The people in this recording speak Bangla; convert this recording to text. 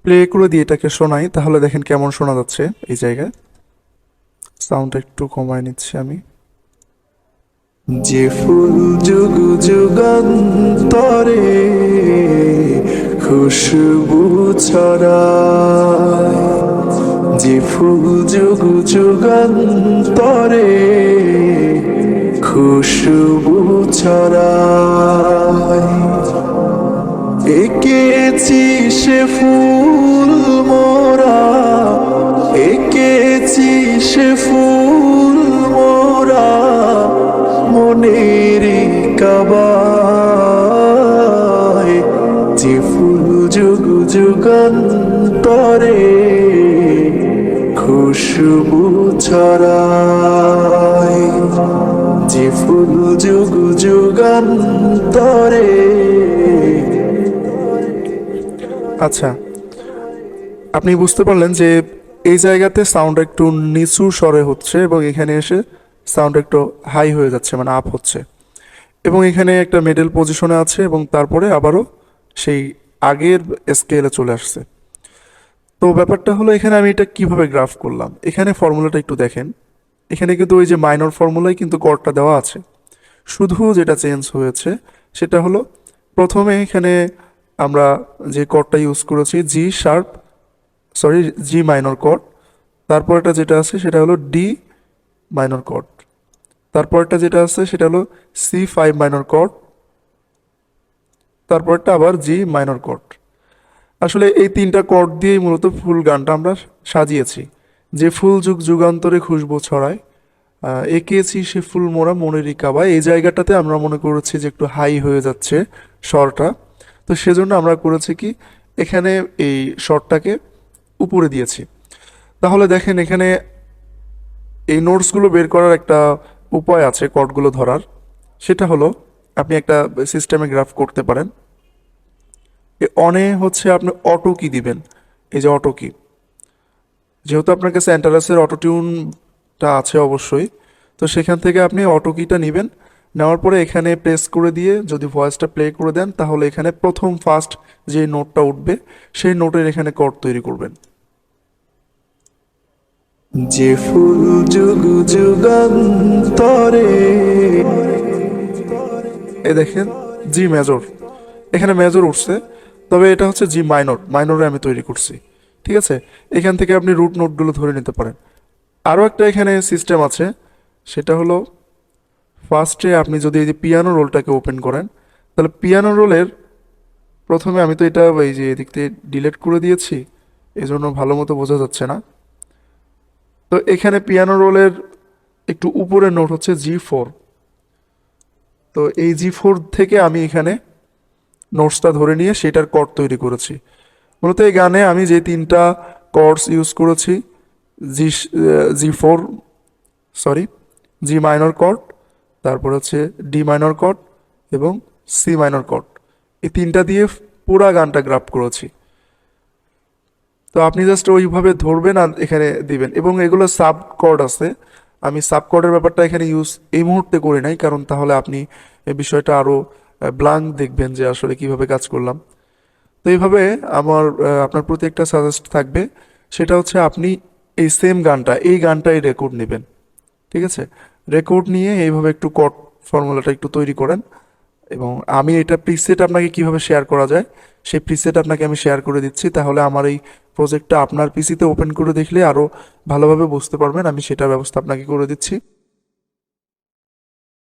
প্লে করে দিয়ে এটাকে শোনাই, তাহলে দেখেন কেমন শোনা যাচ্ছে। এই জায়গায় সাউন্ড একটু কমায় নিচ্ছি আমি। যে ফুল যুগ যুগান্তরে খুশবু ছড়ায়, যে ফুল যুগ যুগান্তরে খুশবু ছড়ায়, এঁকেছি সে ফুল মোরা, এঁকেছি সে ফুল মোরা মনের কাবায়, যে ফুল যুগ যুগান্তরে খুশবু ছড়ায়, যে ফুল যুগ যুগান্তরে। আচ্ছা, আপনি বুঝতে পারলেন যে এই জায়গাতে সাউন্ড একটু নিচু স্বরে হচ্ছে এবং এখানে এসে সাউন্ড একটু হাই হয়ে যাচ্ছে, মানে আপ হচ্ছে, এবং এখানে একটা মিডল পজিশনে আছে এবং তারপরে আবারও সেই আগের স্কেলে চলে আসছে। তো ব্যাপারটা হলো এখানে আমি এটা কিভাবে গ্রাফ করলাম, এখানে ফর্মুলাটা একটু দেখেন। এখানে কিন্তু ওই যে মাইনর ফর্মুলায় কিন্তু কর্ডটা দেওয়া আছে, শুধু যেটা চেঞ্জ হয়েছে সেটা হলো প্রথমে এখানে আমরা যে কর্ডটা ইউজ করেছি জি শার্প, সরি জি মাইনর কর্ড, তারপরটা যেটা আছে সেটা হলো ডি মাইনর কর্ড, তারপরটা যেটা আছে সেটা হলো C5 মাইনর কর্ড, তারপরটা আবার জি মাইনর কর্ড। আসলে এই তিনটা কর্ড দিয়েই মূলত ফুল গানটা আমরা সাজিয়েছি। যে ফুল যুগ যুগান্তরে খুশবু ছড়ায়, এঁকেছি সে ফুল মোরা মনেরই কাবায়, এই জায়গাটাতে আমরা মনে করেছি যে একটু হাই হয়ে যাচ্ছে স্বরটা। তো সেজন্য আমরা করেছি কি, এখানে এই স্বরটাকে উপরে দিয়েছি। তাহলে দেখেন এখানে এই নোটসগুলো বের করার একটা উপায় আছে কর্ডগুলো ধরার। সেটা হলো আপনি একটা সিস্টেমে গ্রাফ করতে পারেন। অনে হচ্ছে আপনি অটো কি দিবেন, এই যে অটো কি, যেহেতু আপনার কাছে অ্যান্টারাসের অটো টিউনটা আছে অবশ্যই, তো সেখান থেকে আপনি অটো কিটা নেবেন। নেওয়ার পরে এখানে প্রেস করে দিয়ে যদি ভয়েসটা প্লে করে দেন, তাহলে এখানে প্রথম ফার্স্ট যে নোটটা উঠবে সেই নোটের এখানে কর্ড তৈরি করবেন। যে ফুল যুগ যুগান্তরে, এই দেখেন জি মেজর, এখানে মেজর উঠছে, তবে এটা হচ্ছে জি মাইনর, মাইনরে আমি তৈরি করছি। ঠিক আছে, এখান থেকে আপনি রুট নোটগুলো ধরে নিতে পারেন। আরও একটা এখানে সিস্টেম আছে, সেটা হলো ফার্স্টে আপনি যদি এই যে পিয়ানো রোলটাকে ওপেন করেন, তাহলে পিয়ানো রোলের প্রথমে, আমি তো এটা এই যে এদিক থেকে ডিলিট করে দিয়েছি, এই জন্য ভালো মতো বোঝা যাচ্ছে না। তো এখানে পিয়ানো রোলের একটু উপরের নোট হচ্ছে G4। তো এই G4 থেকে আমি এখানে নোটসটা ধরে নিয়ে সেটার কর্ড তৈরি করেছি। মূলত এই গানে আমি যে তিনটা কর্ডস ইউজ করেছি, জি G4, সরি জি মাইনর কর্ড, তারপর হচ্ছে ডি মাইনর কর্ড এবং সি মাইনর কর্ড, এই তিনটা দিয়ে পুরা গানটা গ্রাফ করেছি। তো আপনি জাস্ট ওইভাবে ধরবেন আর এখানে দিবেন, এবং এগুলো সাব কর্ড আছে। আমি সাব কর্ডের ব্যাপারটা এখানে ইউজ এই মুহূর্তে করি নাই, কারণ তাহলে আপনি এই বিষয়টা আরও ব্লাঙ্ক দেখবেন যে আসলে কিভাবে কাজ করলাম। তো এইভাবে আমার আপনার প্রতি একটা সাজেস্ট থাকবে, সেটা হচ্ছে আপনি এই সেম গানটা, এই গানটাই রেকর্ড নেবেন। ঠিক আছে, রেকর্ড নিয়ে এইভাবে একটু কর্ড ফর্মুলাটা একটু তৈরি করেন, এবং আমি এটা প্রিসেট আপনাকে কিভাবে শেয়ার করা যায় সেই প্রিসেট আপনাকে আমি শেয়ার করে দিচ্ছি। তাহলে আমার এই প্রজেক্টটা আপনার পিসিতে ওপেন করে দেখলে আরও ভালোভাবে বুঝতে পারবেন, আমি সেটার ব্যবস্থা আপনাকে করে দিচ্ছি।